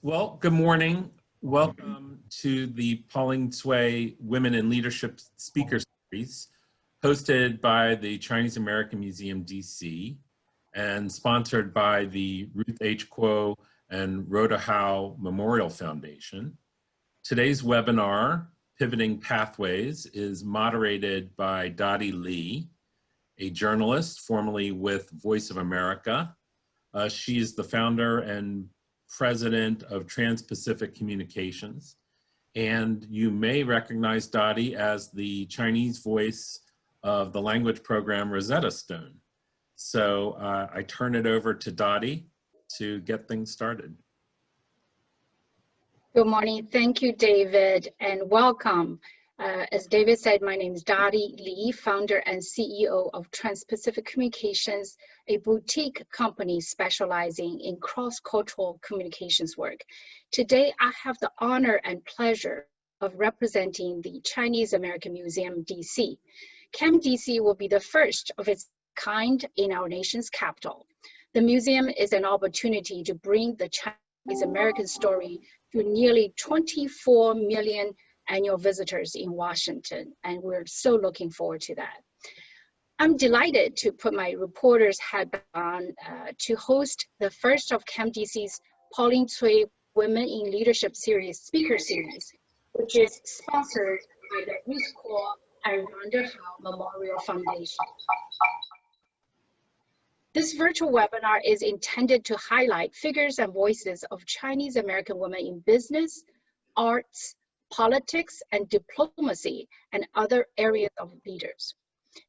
Well, good morning. Welcome to the Pauline Tsui Women in Leadership Speaker Series, hosted by the Chinese American Museum, DC, and sponsored by the Ruth H. Kuo and Rhoda Howe Memorial Foundation. Today's webinar, Pivoting Pathways, is moderated by Dottie Li, a journalist formerly with Voice of America. She is the founder and president of TransPacific Communications. And you may recognize Dottie as the Chinese voice of the language program Rosetta Stone. So I turn it over to Dottie to get things started. Good morning. Thank you, David, and welcome. As David said, my name is Dottie Li, founder and CEO of TransPacific Communications, a boutique company specializing in cross-cultural communications work. Today, I have the honor and pleasure of representing the Chinese American Museum, DC. CAM-DC will be the first of its kind in our nation's capital. The museum is an opportunity to bring the Chinese American story to nearly 24 million annual visitors in Washington, and we're so looking forward to that. I'm delighted to put my reporter's hat on to host the first of CAM-DC's Pauline Tsui Women in Leadership Series Speaker Series, which is sponsored by the Ruth Kuo and Rhoda Howe Memorial Foundation. This virtual webinar is intended to highlight figures and voices of Chinese American women in business, arts, politics, and diplomacy, and other areas of leaders.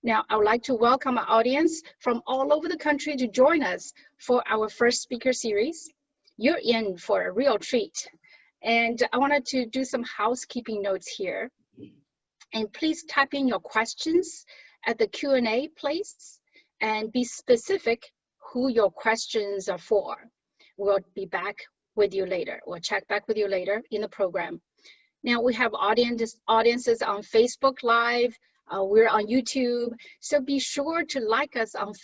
Now, I would like to welcome our audience from all over the country to join us for our first speaker series. You're in for a real treat. And I wanted to do some housekeeping notes here. And please type in your questions at the Q&A place and be specific who your questions are for. We'll be back with you later. We'll check back with you later in the program. Now we have audiences on Facebook Live, we're on YouTube, so be sure to like us on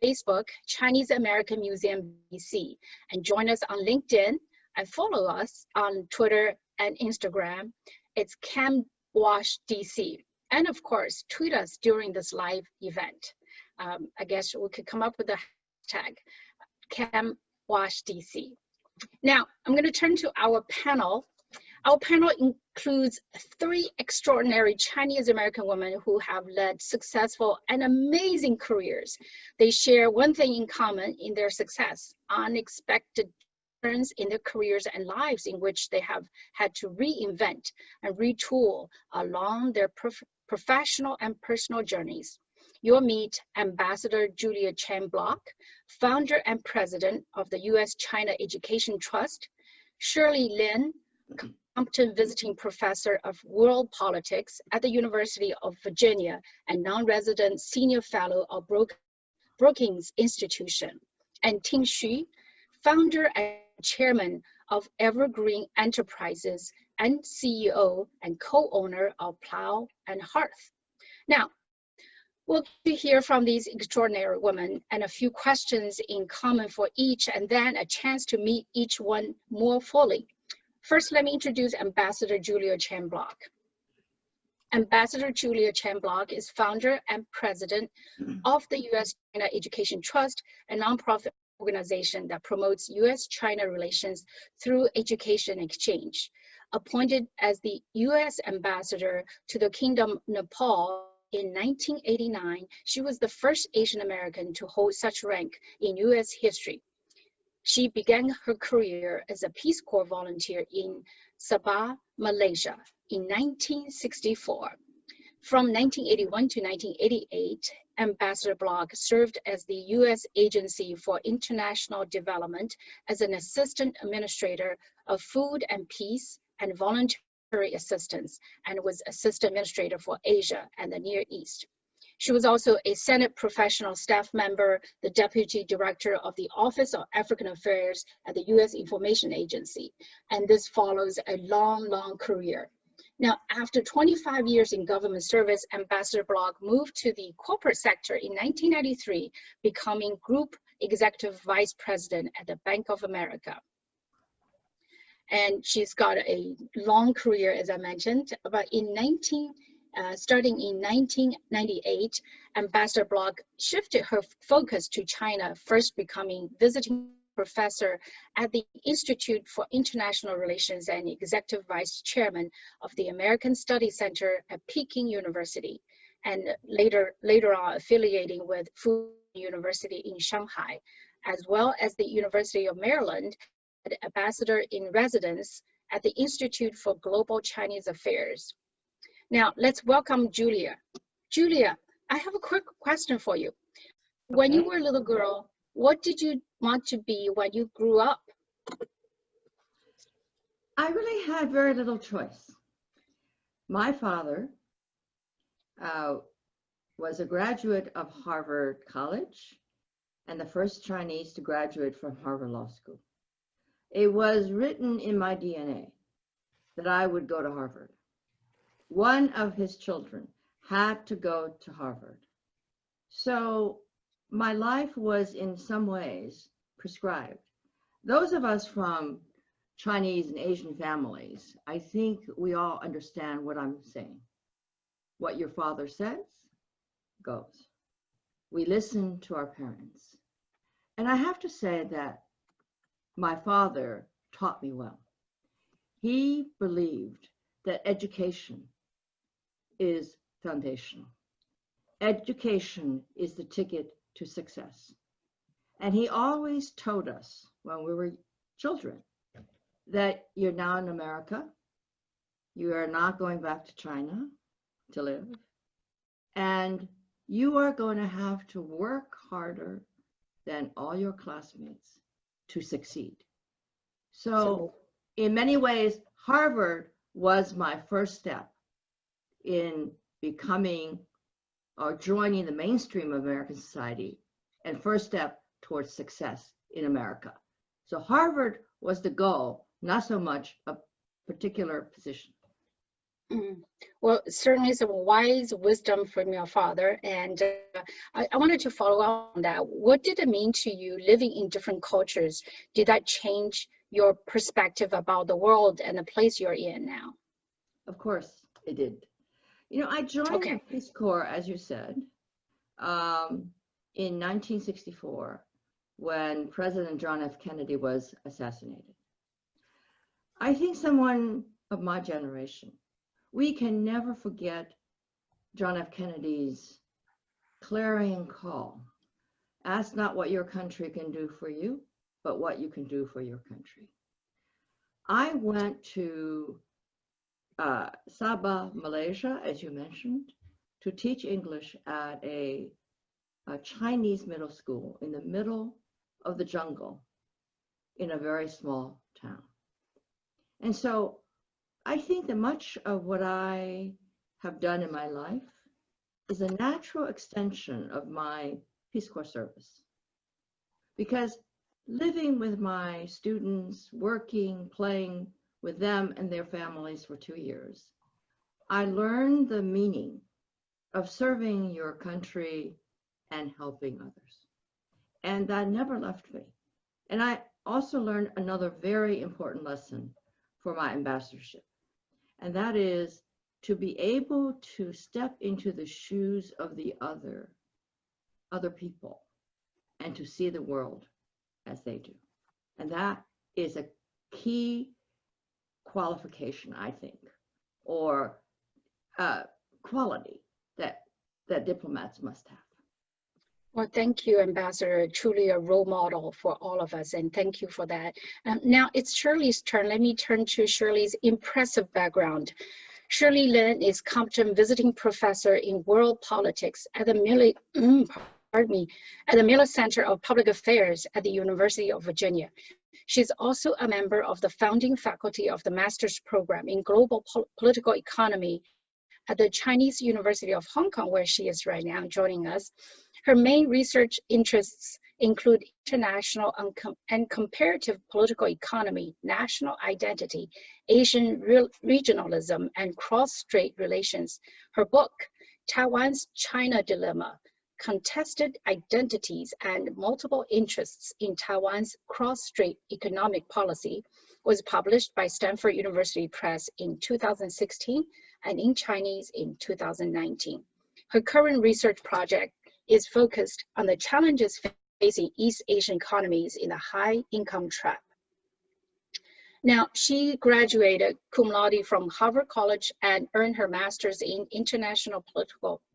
Facebook, Chinese American Museum DC, and join us on LinkedIn and follow us on Twitter and Instagram. It's CamWashDC, and of course, tweet us during this live event. I guess we could come up with a hashtag, CamWashDC. Now, I'm going to turn to our panel. Our panel includes three extraordinary Chinese American women who have led successful and amazing careers. They share one thing in common in their success: unexpected turns in their careers and lives in which they have had to reinvent and retool along their professional and personal journeys. You'll meet Ambassador Julia Chang Bloch, founder and president of the U.S.-China Education Trust; Shirley Lin, Compton visiting professor of world politics at the University of Virginia and non-resident senior fellow of Brookings Institution; and Ting Shi, founder and chairman of Evergreen Enterprises and CEO and co-owner of Plow and Hearth. Now, we'll hear from these extraordinary women and a few questions in common for each, and then a chance to meet each one more fully. First, let me introduce Ambassador Julia Chang Bloch. Ambassador Julia Chang Bloch is founder and president of the U.S.-China Education Trust, a nonprofit organization that promotes U.S.-China relations through education exchange. Appointed as the U.S. ambassador to the Kingdom Nepal in 1989, she was the first Asian American to hold such rank in U.S. history. She began her career as a Peace Corps volunteer in Sabah, Malaysia in 1964. From 1981 to 1988, Ambassador Bloch served as the U.S. Agency for International Development as an assistant administrator of food and peace and voluntary assistance, and was assistant administrator for Asia and the Near East. She was also a Senate professional staff member, the deputy director of the Office of African Affairs at the U.S. Information Agency, and this follows a long career. Now, after 25 years in government service, Ambassador Bloch moved to the corporate sector in 1993, becoming Group Executive Vice President at the Bank of America. And she's got a long career, as I mentioned. But starting in 1998, Ambassador Bloch shifted her focus to China, first becoming visiting professor at the Institute for International Relations and executive vice chairman of the American Studies Center at Peking University, and later on affiliating with Fu University in Shanghai, as well as the University of Maryland, ambassador in residence at the Institute for Global Chinese Affairs. Now, let's welcome Julia. Julia, I have a quick question for you. When you were a little girl, what did you want to be when you grew up? I really had very little choice. My father was a graduate of Harvard College and the first Chinese to graduate from Harvard Law School. It was written in my DNA that I would go to Harvard. One of his children had to go to Harvard. So my life was in some ways prescribed. Those of us from Chinese and Asian families, I think we all understand what I'm saying. What your father says goes. We listen to our parents. And I have to say that my father taught me well. He believed that education is foundational. Education is the ticket to success. And he always told us when we were children that you're now in America, you are not going back to China to live, and you are going to have to work harder than all your classmates to succeed. So in many ways, Harvard was my first step in becoming or joining the mainstream of American society, and first step towards success in America. So Harvard was the goal, not so much a particular position. Well, certainly some wise wisdom from your father. And I wanted to follow up on that. What did it mean to you living in different cultures? Did that change your perspective about the world and the place you're in now? Of course it did. You know, I joined the Peace Corps, as you said, in 1964, when President John F. Kennedy was assassinated. I think someone of my generation, we can never forget John F. Kennedy's clarion call. Ask not what your country can do for you, but what you can do for your country. I went to Sabah, Malaysia, as you mentioned, to teach English at a Chinese middle school in the middle of the jungle in a very small town. And so I think that much of what I have done in my life is a natural extension of my Peace Corps service. Because living with my students, working, playing with them and their families for 2 years, I learned the meaning of serving your country and helping others. And that never left me. And I also learned another very important lesson for my ambassadorship. And that is to be able to step into the shoes of the other people and to see the world as they do. And that is a key qualification, I think, or quality that diplomats must have. Well, thank you, Ambassador. Truly a role model for all of us, and thank you for that. Now it's Shirley's turn. Let me turn to Shirley's impressive background. Shirley Lin is competent visiting professor in world politics at the Miller Center of Public Affairs at the University of Virginia. She's also a member of the founding faculty of the master's program in global political economy at the Chinese University of Hong Kong, where she is right now joining us. Her main research interests include international and comparative political economy, national identity, Asian regionalism, and cross-strait relations. Her book, Taiwan's China Dilemma, Contested Identities and Multiple Interests in Taiwan's Cross-Strait Economic Policy, was published by Stanford University Press in 2016 and in Chinese in 2019. Her current research project is focused on the challenges facing East Asian economies in the high-income trap. Now, she graduated cum laude from Harvard College and earned her master's in international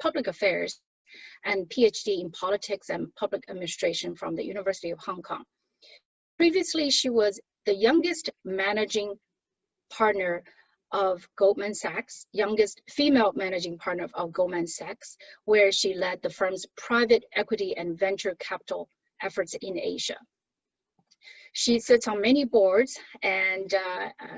public affairs and PhD in politics and public administration from the University of Hong Kong. Previously, she was the youngest managing partner of Goldman Sachs, youngest female managing partner of Goldman Sachs, where she led the firm's private equity and venture capital efforts in Asia. She sits on many boards, and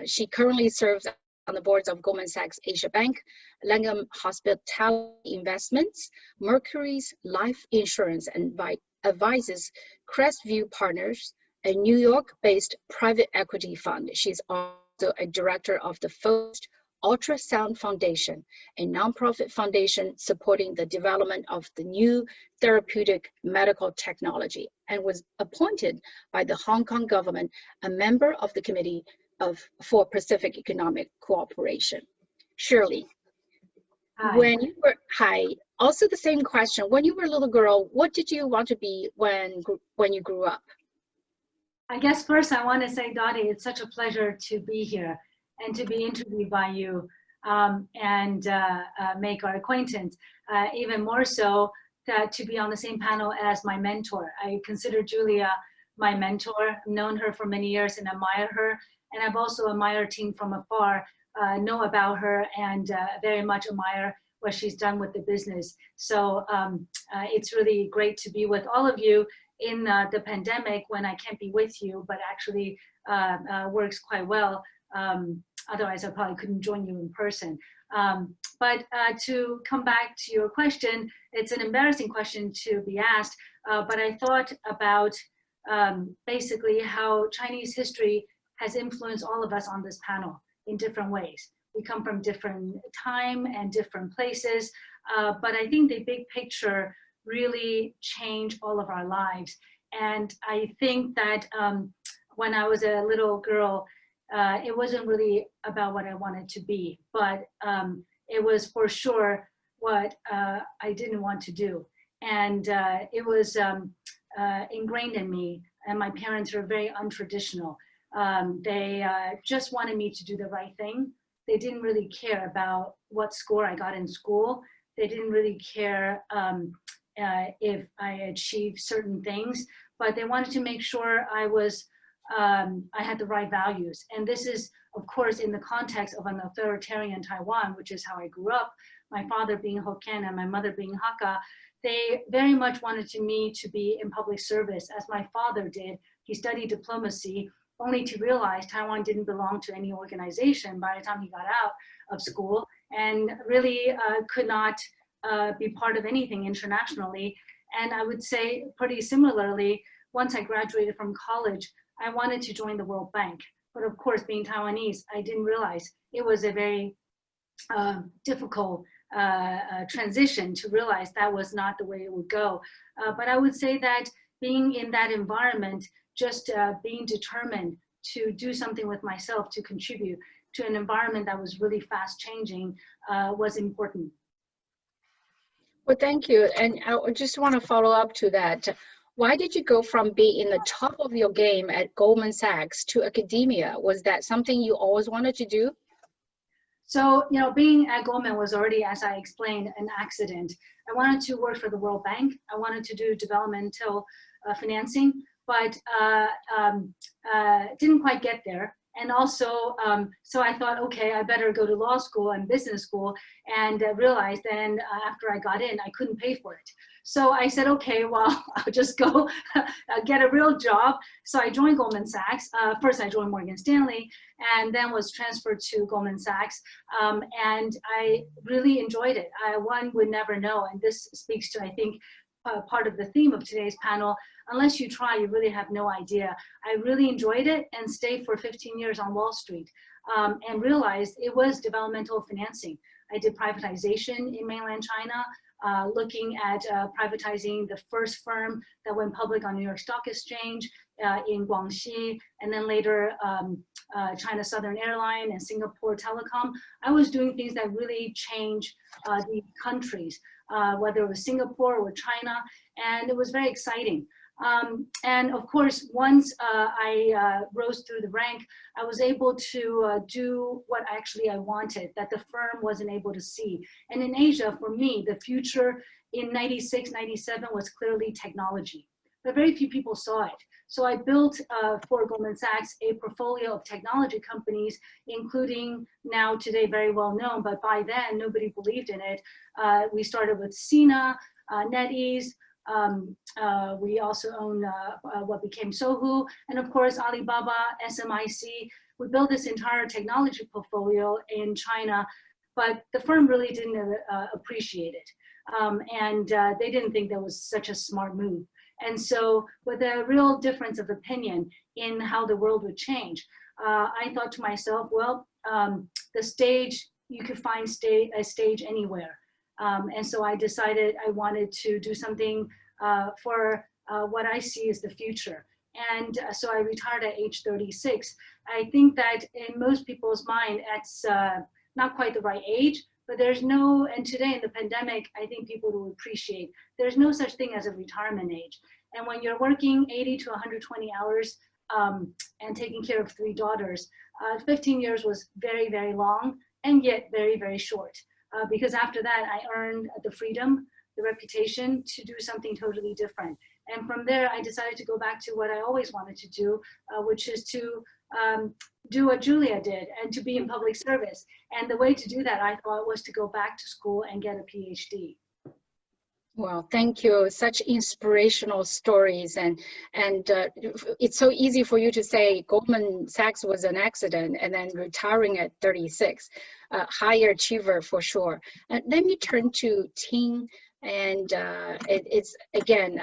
she currently serves on the boards of Goldman Sachs Asia Bank, Langham Hospitality Investments, Mercury's Life Insurance, and advises Crestview Partners, a New York-based private equity fund. She's also a director of the First Ultrasound Foundation, a nonprofit foundation supporting the development of the new therapeutic medical technology, and was appointed by the Hong Kong government a member of the Committee for Pacific Economic Cooperation. Shirley, Hi. Also the same question. When you were a little girl, what did you want to be when you grew up? I guess first I want to say, Dottie, it's such a pleasure to be here and to be interviewed by you and make our acquaintance. Even more so, to be on the same panel as my mentor. I consider Julia my mentor. I've known her for many years and admire her. And I've also admired Ting from afar, know about her, and very much admire what she's done with the business. So it's really great to be with all of you in the pandemic when I can't be with you, but actually works quite well. Otherwise, I probably couldn't join you in person. But to come back to your question, it's an embarrassing question to be asked, but I thought about basically how Chinese history has influenced all of us on this panel in different ways. We come from different time and different places, but I think the big picture really changed all of our lives. And I think that when I was a little girl, it wasn't really about what I wanted to be, but it was for sure what I didn't want to do. And it was ingrained in me, and my parents were very untraditional. They just wanted me to do the right thing. They didn't really care about what score I got in school. They didn't really care if I achieved certain things, but they wanted to make sure I had the right values. And this is, of course, in the context of an authoritarian Taiwan, which is how I grew up, my father being Hokkien and my mother being Hakka. They very much wanted me to be in public service, as my father did. He studied diplomacy, only to realize Taiwan didn't belong to any organization by the time he got out of school, and really could not be part of anything internationally. And I would say pretty similarly, once I graduated from college, I wanted to join the World Bank. But of course, being Taiwanese, I didn't realize it was a very difficult transition to realize that was not the way it would go. But I would say that being in that environment, just being determined to do something with myself to contribute to an environment that was really fast changing was important. Well, thank you. And I just want to follow up to that. Why did you go from being in the top of your game at Goldman Sachs to academia? Was that something you always wanted to do? So, you know, being at Goldman was already, as I explained, an accident. I wanted to work for the World Bank. I wanted to do developmental financing, but didn't quite get there. And also, so I thought, okay, I better go to law school and business school, and realized then after I got in, I couldn't pay for it. So I said, okay, well, I'll just go get a real job. So I joined Goldman Sachs. First, I joined Morgan Stanley, and then was transferred to Goldman Sachs. And I really enjoyed it. One would never know. And this speaks to, I think, part of the theme of today's panel. Unless you try, you really have no idea. I really enjoyed it and stayed for 15 years on Wall Street and realized it was developmental financing. I did privatization in mainland China, looking at privatizing the first firm that went public on New York Stock Exchange, in Guangxi, and then later China Southern Airlines and Singapore Telecom. I was doing things that really changed the countries, whether it was Singapore or China, and it was very exciting. And of course, once I rose through the rank, I was able to do what actually I wanted, that the firm wasn't able to see. And in Asia, for me, the future in 96, 97 was clearly technology, but very few people saw it. So I built for Goldman Sachs a portfolio of technology companies, including now today very well known, but by then nobody believed in it. We started with Sina, NetEase. We also own what became Sohu, and of course Alibaba, SMIC. We built this entire technology portfolio in China, but the firm really didn't appreciate it. And they didn't think that was such a smart move. And so with a real difference of opinion in how the world would change, I thought to myself, well, the stage, you could find a stage anywhere. And so I decided I wanted to do something for what I see as the future. And so I retired at age 36. I think that in most people's mind, that's not quite the right age, but there's no, and today in the pandemic, I think people will appreciate, there's no such thing as a retirement age. And when you're working 80 to 120 hours and taking care of 3 daughters, 15 years was very, very long, and yet very, very short. Because after that, I earned the freedom, the reputation to do something totally different. And from there, I decided to go back to what I always wanted to do, which is to do what Julia did and to be in public service. And the way to do that, I thought, was to go back to school and get a PhD. Well, thank you. Such inspirational stories, and it's so easy for you to say Goldman Sachs was an accident and then retiring at 36, higher achiever for sure. Let me turn to Ting, and it's again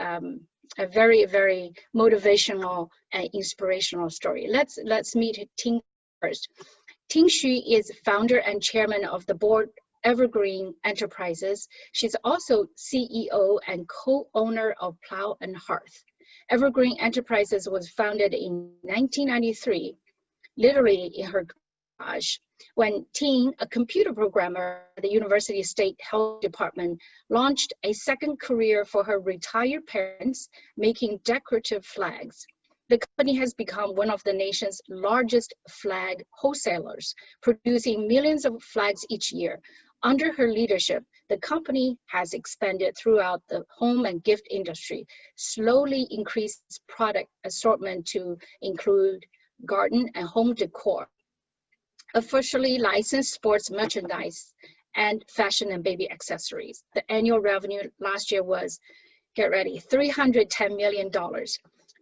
a very, very motivational and inspirational story. Let's meet Ting first. Ting Shi is founder and chairman of the board Evergreen Enterprises. She's also CEO and co-owner of Plow and Hearth. Evergreen Enterprises was founded in 1993, literally in her garage, when Ting, a computer programmer at the University State Health Department, launched a second career for her retired parents, making decorative flags. The company has become one of the nation's largest flag wholesalers, producing millions of flags each year. Under her leadership, the company has expanded throughout the home and gift industry, slowly increased its product assortment to include garden and home decor, officially licensed sports merchandise, and fashion and baby accessories. The annual revenue last year was, get ready, $310 million.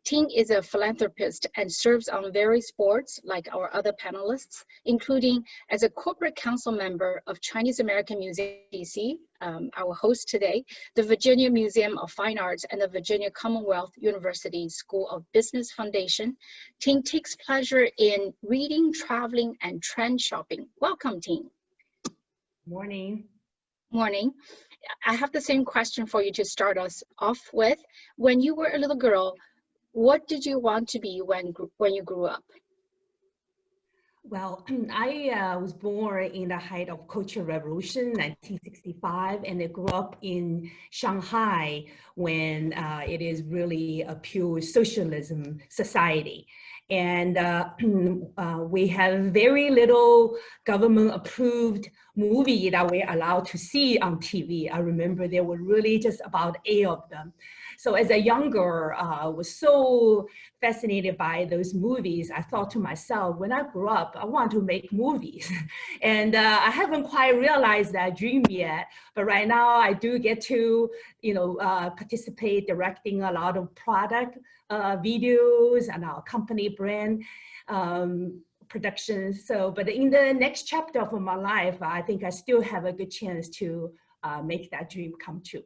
Ting is a philanthropist and serves on various boards like our other panelists, including as a corporate council member of Chinese American Museum DC, our host today, the Virginia Museum of Fine Arts, and the Virginia Commonwealth University School of Business Foundation. Ting takes pleasure in reading, traveling, and trend shopping. Welcome, Ting. Morning. Morning. I have the same question for you to start us off with. When you were a little girl, what did you want to be when you grew up? Well, I was born in the height of Cultural Revolution, 1965, and I grew up in Shanghai when it is really a pure socialism society. And we have very little government-approved movie that we're allowed to see on TV. I remember there were really just about 8 of them. So as a younger, was so fascinated by those movies. I thought to myself, when I grew up, I want to make movies. And I haven't quite realized that dream yet. But right now, I do get to, participate directing a lot of product videos and our company brand productions. So, but in the next chapter of my life, I think I still have a good chance to make that dream come true.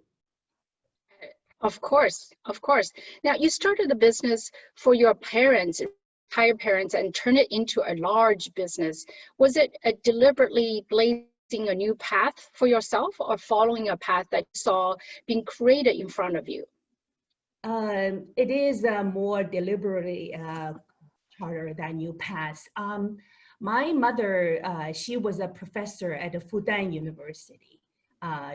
Of course, of course. Now, you started a business for your parents, retired parents, and turned it into a large business. Was it deliberately blazing a new path for yourself, or following a path that you saw being created in front of you? It is more deliberately charter than UPass. My mother, she was a professor at the Fudan University.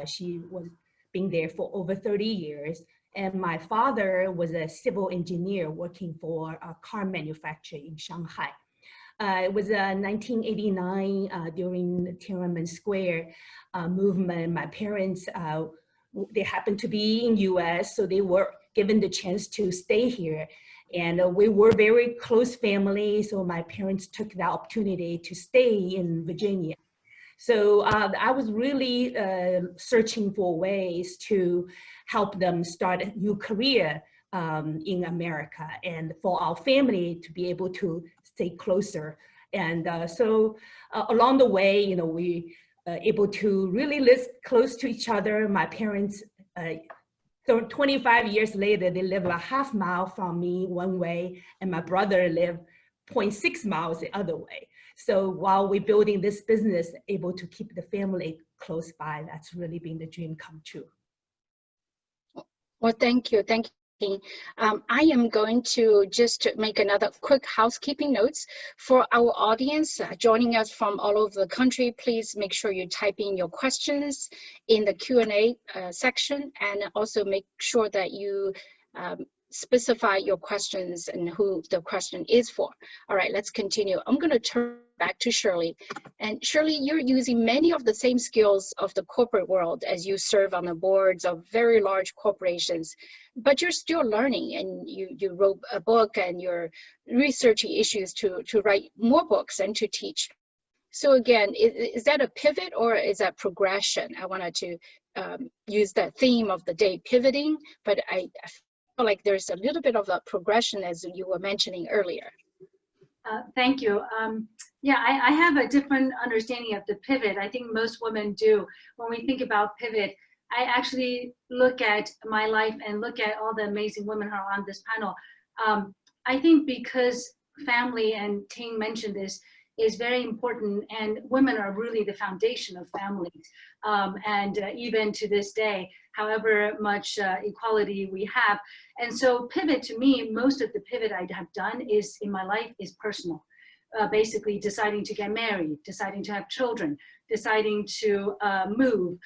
She was been there for over 30 years. And my father was a civil engineer working for a car manufacturer in Shanghai. It was 1989 during the Tiananmen Square movement. My parents, they happened to be in US, so they were given the chance to stay here. And we were very close family, so my parents took the opportunity to stay in Virginia. So I was really searching for ways to help them start a new career in America, and for our family to be able to stay closer. And so along the way, you know, we able to really live close to each other. My parents, so 25 years later, they live a half mile from me one way, and my brother lived 0.6 miles the other way. So while we're building this business, able to keep the family close by, that's really been the dream come true. Well, thank you. Thank you. I am going to just make another quick housekeeping notes for our audience joining us from all over the country. Please make sure you type in your questions in the Q&A section, and also make sure that you specify your questions and who the question is for. All right, let's continue. I'm going to turn back to Shirley. And Shirley, you're using many of the same skills of the corporate world as you serve on the boards of very large corporations, but you're still learning, and you wrote a book and you're researching issues to write more books and to teach. So again, is that a pivot or is that progression? I wanted to use that theme of the day, pivoting, but I feel like there's a little bit of a progression as you were mentioning earlier. Thank you. Yeah, I have a different understanding of the pivot. I think most women do. When we think about pivot, I actually look at my life and look at all the amazing women who are on this panel. I think because family, and Ting mentioned this, is very important, and women are really the foundation of families. And even to this day, however much equality we have. And so pivot, to me, most of the pivot I have done is in my life is personal. Basically deciding to get married, deciding to have children, deciding to move,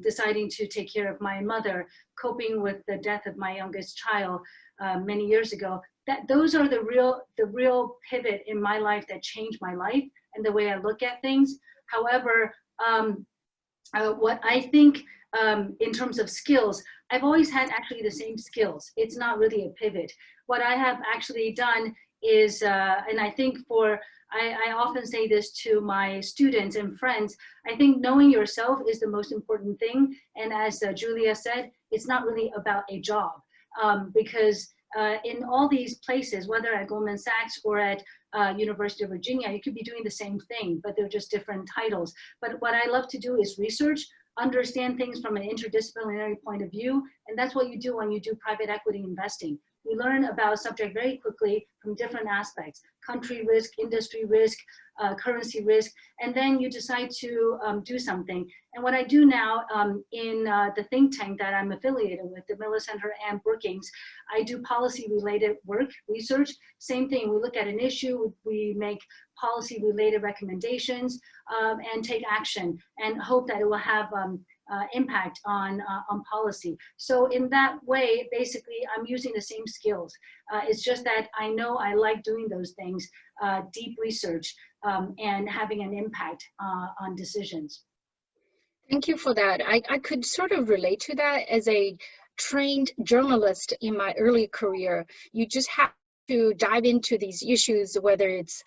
deciding to take care of my mother, coping with the death of my youngest child many years ago. Those are the real pivot in my life that changed my life and the way I look at things. However, what I think in terms of skills, I've always had actually the same skills. It's not really a pivot. What I have actually done is, and I think I often say this to my students and friends, I think knowing yourself is the most important thing. And as Julia said, it's not really about a job, because in all these places, whether at Goldman Sachs or at University of Virginia, you could be doing the same thing, but they're just different titles. But what I love to do is research, understand things from an interdisciplinary point of view, and that's what you do when you do private equity investing. You learn about a subject very quickly from different aspects: country risk, industry risk, currency risk, and then you decide to do something. And what I do now in the think tank that I'm affiliated with, the Miller Center and Brookings, I do policy-related work, research. Same thing, we look at an issue, we make policy-related recommendations, and take action, and hope that it will have impact on policy. So in that way, basically, I'm using the same skills. It's just that I know I like doing those things, deep research, and having an impact on decisions. Thank you for that. I could sort of relate to that. As a trained journalist in my early career, you just have to dive into these issues, whether it's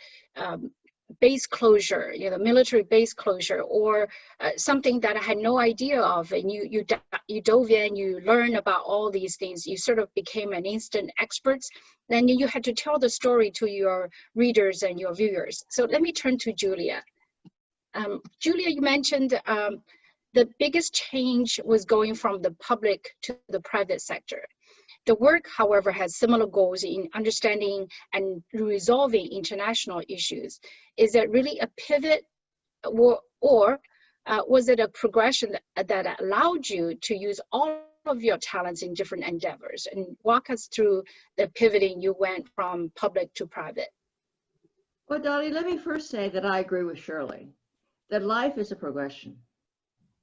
base closure, military base closure, or something that I had no idea of, and you dove in, you learn about all these things, you sort of became an instant expert. Then you had to tell the story to your readers and your viewers. So let me turn to Julia. Julia, you mentioned the biggest change was going from the public to the private sector. The work, however, has similar goals in understanding and resolving international issues. Is it really a pivot, or was it a progression that allowed you to use all of your talents in different endeavors, and walk us through the pivoting you went from public to private. Well, Dottie, let me first say that I agree with Shirley, that life is a progression.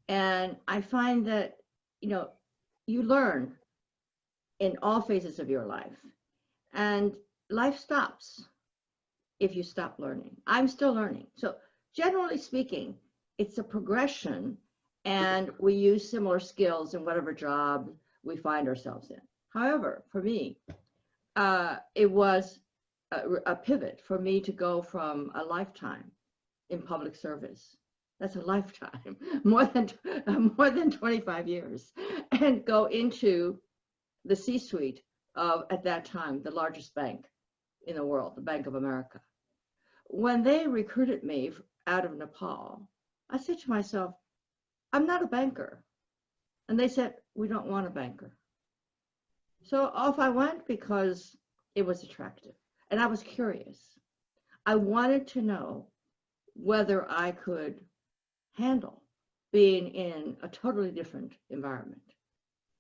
And I find that, you learn in all phases of your life, and life stops if you stop learning. I'm still learning. So generally speaking, it's a progression, and we use similar skills in whatever job we find ourselves in. However, for me, it was a pivot for me to go from a lifetime in public service. That's a lifetime, more than 25 years, and go into the C-suite of, at that time, the largest bank in the world, the Bank of America. When they recruited me out of Nepal, I said to myself, I'm not a banker. And they said, we don't want a banker. So off I went because it was attractive. And I was curious. I wanted to know whether I could handle being in a totally different environment,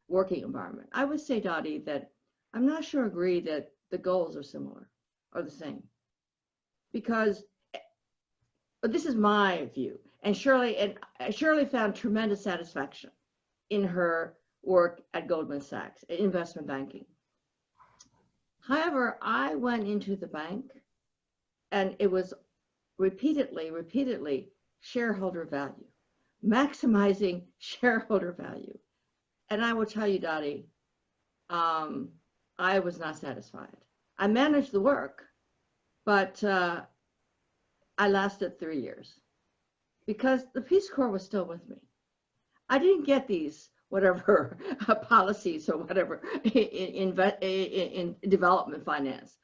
working environment. I would say, Dottie, that I'm not sure agree that the goals are similar or the same. Because, but this is my view. And Shirley found tremendous satisfaction in her work at Goldman Sachs, investment banking. However, I went into the bank, and it was repeatedly shareholder value, maximizing shareholder value. And I will tell you, Dottie, I was not satisfied. I managed the work, but I lasted 3 years because the Peace Corps was still with me. I didn't get these whatever policies or whatever in development finance.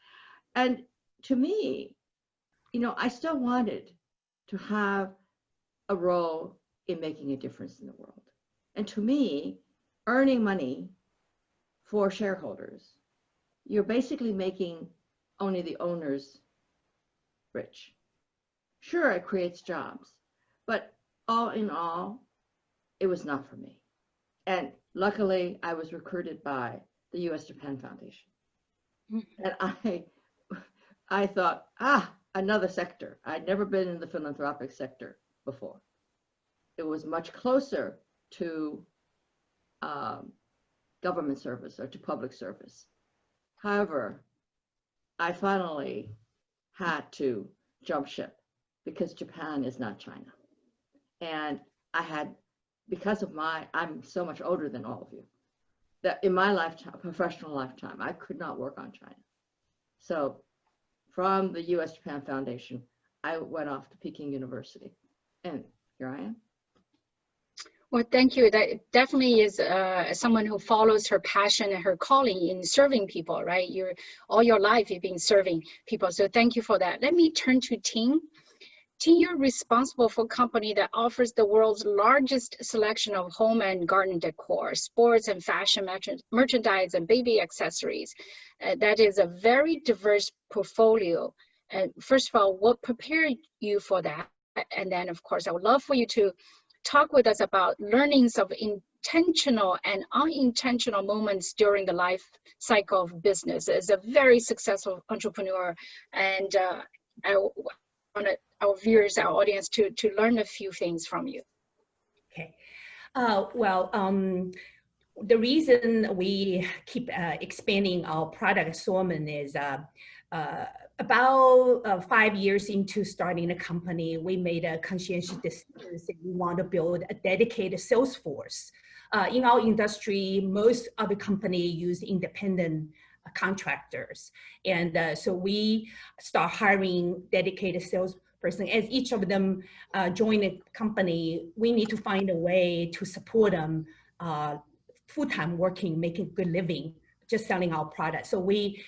And to me, I still wanted to have a role in making a difference in the world. And to me, earning money for shareholders, you're basically making only the owners rich. Sure, it creates jobs, but all in all, it was not for me. And luckily, I was recruited by the U.S.-Japan Foundation. And I thought, another sector. I'd never been in the philanthropic sector before. It was much closer to government service or to public service. However, I finally had to jump ship because Japan is not China. And I had, because of I'm so much older than all of you, that in my lifetime, professional lifetime, I could not work on China. So from the U.S.-Japan Foundation, I went off to Peking University, and here I am. Well, thank you. That definitely is someone who follows her passion and her calling in serving people, right? All your life you've been serving people. So thank you for that. Let me turn to Ting. Ting, you're responsible for a company that offers the world's largest selection of home and garden decor, sports and fashion merchandise, and baby accessories. That is a very diverse portfolio. And first of all, what prepared you for that? And then, of course, I would love for you to talk with us about learnings of intentional and unintentional moments during the life cycle of business. As a very successful entrepreneur, and I want our viewers, our audience, to learn a few things from you. Okay. The reason we keep expanding our product assortment is about 5 years into starting the company, we made a conscientious decision that we want to build a dedicated sales force. In our industry, most of the company use independent contractors. And so we start hiring dedicated salesperson. As each of them join the company, we need to find a way to support them full-time working, making good living, just selling our product. So we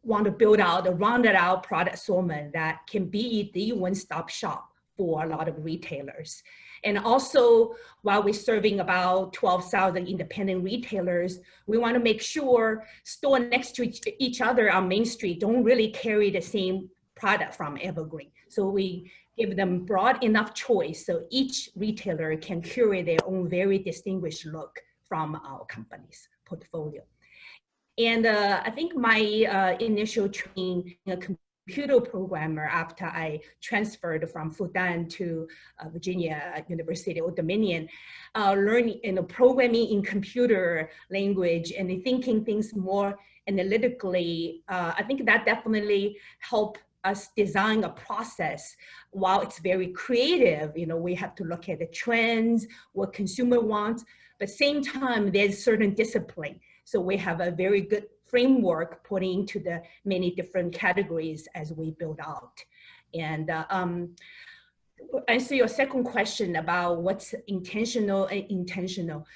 want to build out a rounded out product assortment that can be the one-stop shop for a lot of retailers. And also, while we're serving about 12,000 independent retailers, we want to make sure stores next to each other on Main Street don't really carry the same product from Evergreen. So we give them broad enough choice so each retailer can curate their own very distinguished look from our company's portfolio. And I think my initial training in a computer programmer after I transferred from Fudan to Virginia University or Dominion, learning programming in computer language and thinking things more analytically, I think that definitely helped us design a process. While it's very creative, we have to look at the trends, what consumer wants, but same time, there's certain discipline. So we have a very good framework putting into the many different categories as we build out. And answer your second question about what's intentional and intentional.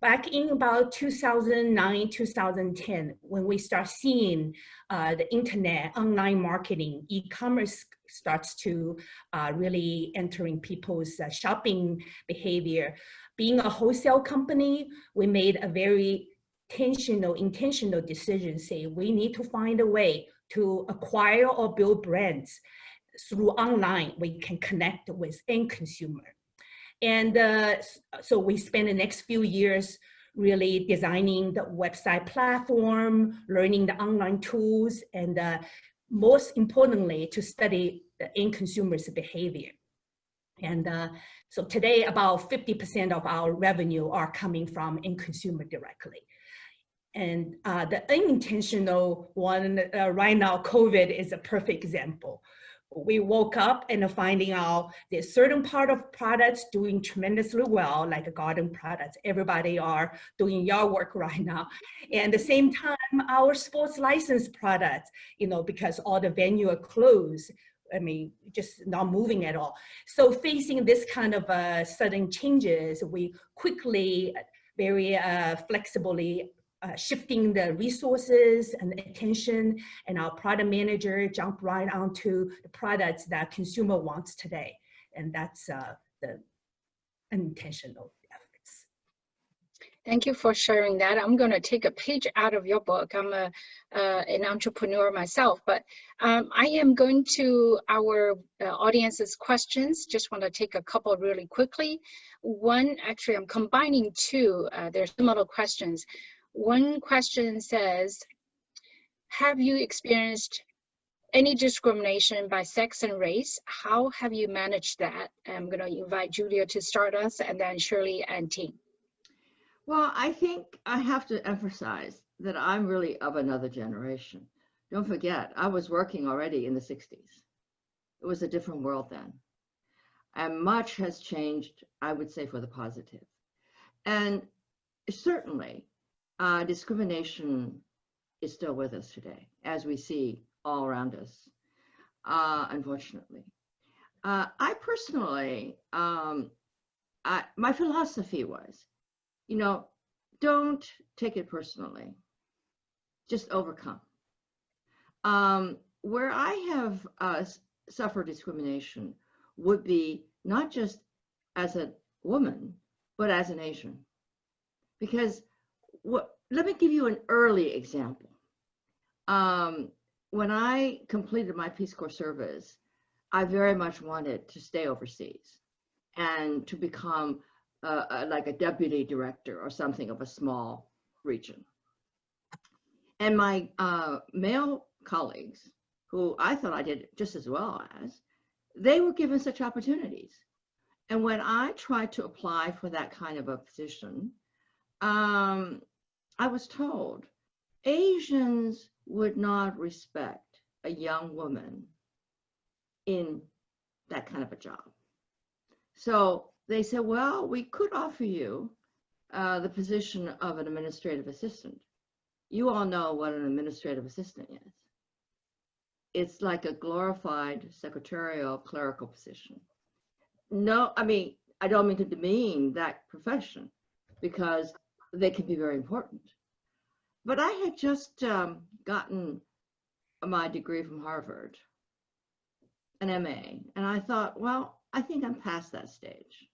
Back in about 2009, 2010, when we start seeing the internet, online marketing, e-commerce starts to really entering people's shopping behavior. Being a wholesale company, we made a very intentional decision, say we need to find a way to acquire or build brands through online. We can connect with end consumer. And so we spent the next few years really designing the website platform, learning the online tools, and most importantly, to study the end consumer's behavior. And so today, about 50% of our revenue are coming from end consumer directly. And the unintentional one, right now, COVID is a perfect example. We woke up and finding out there's certain part of products doing tremendously well, like garden products. Everybody are doing yard work right now. And at the same time, our sports license products, because all the venue are closed, just not moving at all. So facing this kind of sudden changes, we quickly, very flexibly, shifting the resources and attention, and our product manager jumped right onto the products that consumer wants today. And that's the unintentional efforts. Thank you for sharing that. I'm going to take a page out of your book. I'm an entrepreneur myself, but I am going to our audience's questions. Just want to take a couple really quickly. One, actually, I'm combining two. They're similar questions. One question says, have you experienced any discrimination by sex and race? How have you managed that? I'm going to invite Julia to start us, and then Shirley and Ting. Well, I think I have to emphasize that I'm really of another generation. Don't forget, I was working already in the 60s. It was a different world then. And much has changed, I would say, for the positive. And certainly, discrimination is still with us today, as we see all around us, unfortunately. I personally, my philosophy was, don't take it personally, just overcome. Where I have suffered discrimination would be not just as a woman, but as an Asian. Because let me give you an early example. When I completed my Peace Corps service, I very much wanted to stay overseas and to become like a deputy director or something of a small region. And my male colleagues, who I thought I did just as well as, they were given such opportunities. And when I tried to apply for that kind of a position, I was told Asians would not respect a young woman in that kind of a job. So they said, well, we could offer you the position of an administrative assistant. You all know what an administrative assistant is. It's like a glorified secretarial clerical position. No, I don't mean to demean that profession, because they can be very important. But I had just gotten my degree from Harvard, an MA, and I thought, well, I think I'm past that stage.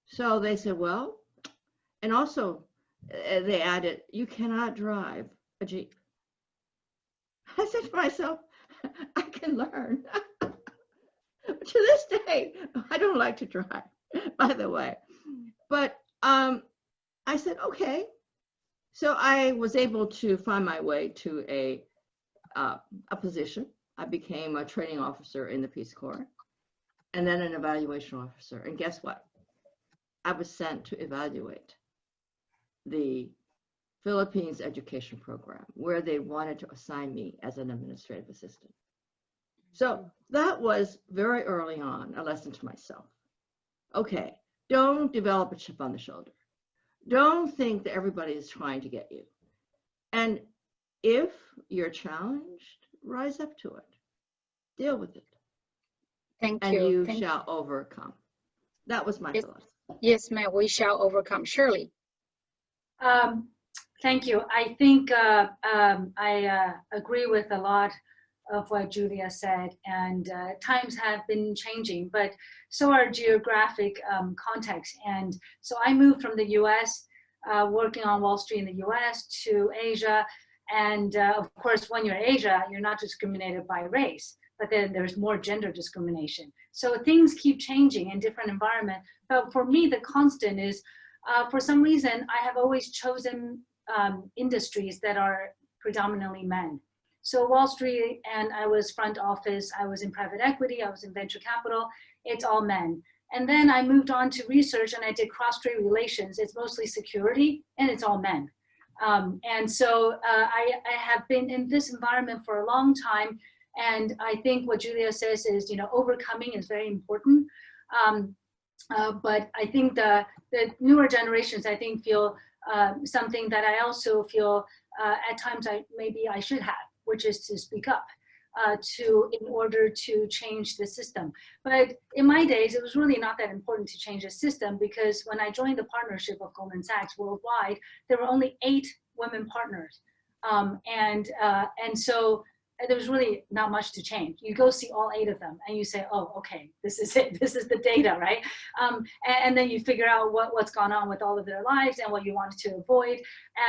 So they said, well, and also they added, you cannot drive a Jeep. I said to myself, I can learn. To this day, I don't like to drive, by the way. But I said, okay. So I was able to find my way to a position. I became a training officer in the Peace Corps and then an evaluation officer. And guess what? I was sent to evaluate the Philippines education program where they wanted to assign me as an administrative assistant. So that was very early on a lesson to myself. Okay, don't develop a chip on the shoulder. Don't think that everybody is trying to get you. And if you're challenged, rise up to it. Deal with it. Thank And you. you shall overcome. That was my philosophy. Yes, ma'am, we shall overcome. Shirley. Thank you. I think I agree with a lot of what Julia said, and times have been changing, but so are geographic contexts. And so I moved from the US, working on Wall Street in the US, to Asia. And of course, when you're in Asia, you're not discriminated by race, but then there's more gender discrimination. So things keep changing in different environments. But for me, the constant is, for some reason, I have always chosen industries that are predominantly men. So Wall Street, and I was front office, I was in private equity, I was in venture capital, it's all men. And then I moved on to research and I did cross-strait relations. It's mostly security and it's all men. And so I have been in this environment for a long time. And I think what Julia says is, overcoming is very important. But I think the newer generations, I think, feel something that I also feel at times maybe I should have, which is to speak up in order to change the system. But in my days, it was really not that important to change the system, because when I joined the partnership of Goldman Sachs worldwide, there were only 8 women partners. And so there was really not much to change. You go see all 8 of them and you say, oh, okay, this is it. This is the data, right? And then you figure out what's gone on with all of their lives and what you wanted to avoid.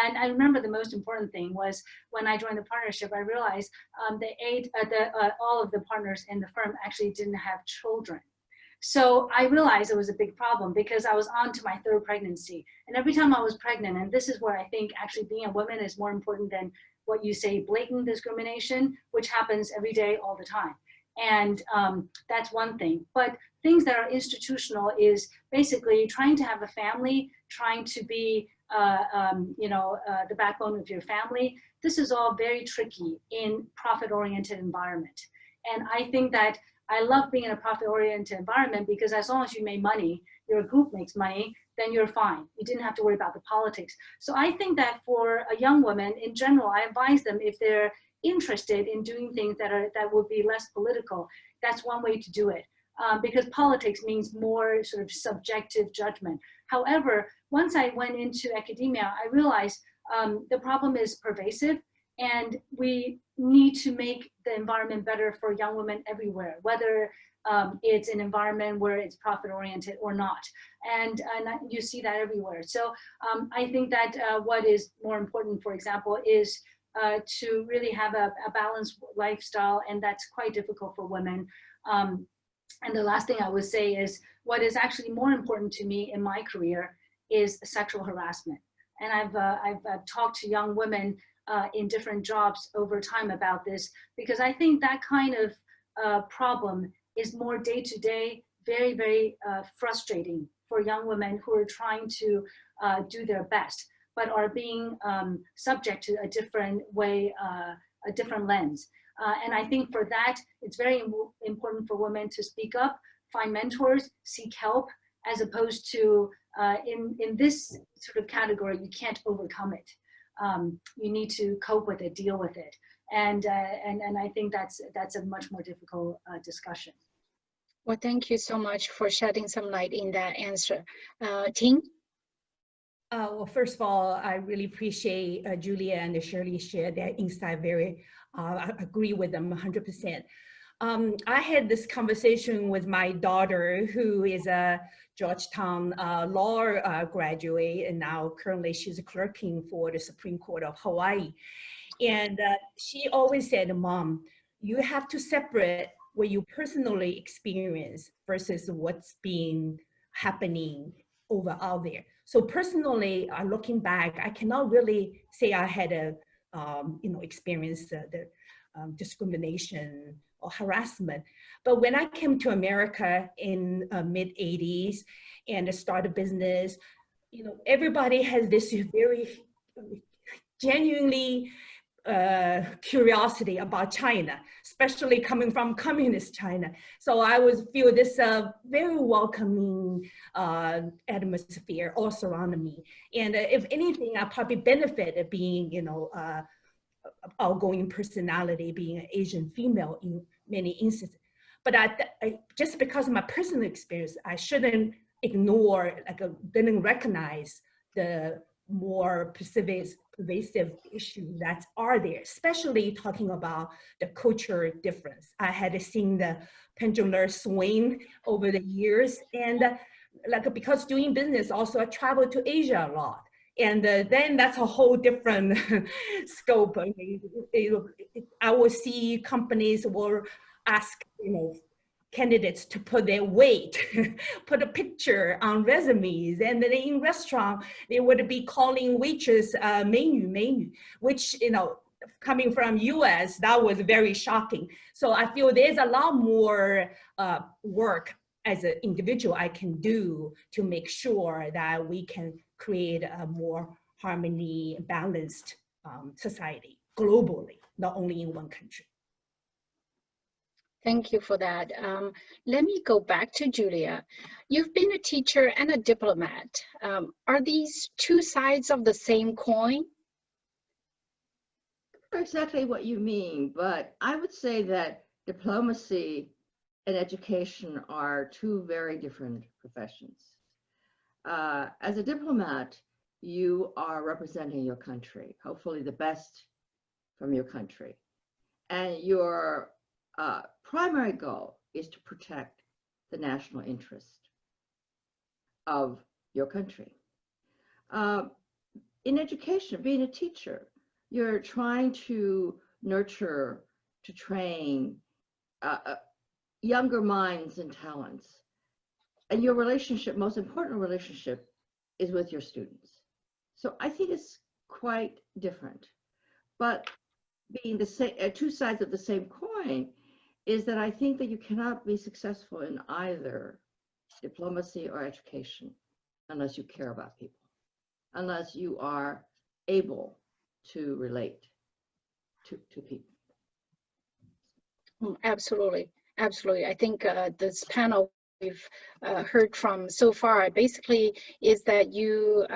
And I remember the most important thing was when I joined the partnership, I realized all of the partners in the firm actually didn't have children. So I realized it was a big problem because I was on to my 3rd pregnancy. And every time I was pregnant, and this is where I think actually being a woman is more important than what you say, blatant discrimination, which happens every day, all the time. And that's one thing. But things that are institutional is basically trying to have a family, trying to be, the backbone of your family. This is all very tricky in profit-oriented environment. And I think that I love being in a profit-oriented environment because as long as you make money, your group makes money, then you're fine. You didn't have to worry about the politics. So I think that for a young woman in general, I advise them if they're interested in doing things that would be less political, that's one way to do it. Because politics means more sort of subjective judgment. However, once I went into academia, I realized the problem is pervasive, and we need to make the environment better for young women everywhere, whether it's an environment where it's profit-oriented or not. And you see that everywhere. So I think that what is more important, for example, is to really have a balanced lifestyle, and that's quite difficult for women. And the last thing I would say is what is actually more important to me in my career is sexual harassment. And I've talked to young women in different jobs over time about this, because I think that kind of problem is more day-to-day, very, very frustrating for young women who are trying to do their best, but are being subject to a different way, a different lens. And I think for that, it's very important for women to speak up, find mentors, seek help, as opposed to in this sort of category, you can't overcome it. You need to cope with it, deal with it. And I think that's a much more difficult discussion. Well, thank you so much for shedding some light in that answer. Ting? Well, first of all, I really appreciate Julia and Shirley share their insight. I agree with them 100%. I had this conversation with my daughter, who is a Georgetown law graduate, and now currently she's clerking for the Supreme Court of Hawaii. And she always said, Mom, you have to separate what you personally experience versus what's happening over out there. So personally, looking back, I cannot really say I had a, experience the discrimination or harassment. But when I came to America in mid 80s and started a business, everybody has this very genuinely curiosity about China, especially coming from communist China. So I would feel this very welcoming atmosphere all surrounding me. And if anything, I probably benefited being, outgoing personality, being an Asian female in many instances. But just because of my personal experience, I shouldn't ignore, didn't recognize the more pervasive issues that are there, especially talking about the culture difference. I had seen the pendular swing over the years, and because doing business also, I traveled to Asia a lot. And then that's a whole different scope. I mean, I will see companies will ask, candidates to put their weight, put a picture on resumes, and then in restaurant, they would be calling waitress menu, which, coming from US, that was very shocking. So I feel there's a lot more work as an individual I can do to make sure that we can create a more harmony, balanced society globally, not only in one country. Thank you for that. Let me go back to Julia. You've been a teacher and a diplomat. Are these two sides of the same coin? Not exactly what you mean, but I would say that diplomacy and education are two very different professions. As a diplomat, you are representing your country, hopefully the best from your country. And your primary goal is to protect the national interest of your country. In education, being a teacher, you're trying to nurture, to train younger minds and talents. And your relationship, most important relationship, is with your students. So I think it's quite different. But being the same, two sides of the same coin, is that I think that you cannot be successful in either diplomacy or education unless you care about people, unless you are able to relate to people. Absolutely, absolutely. I think this panel we've heard from so far basically is that you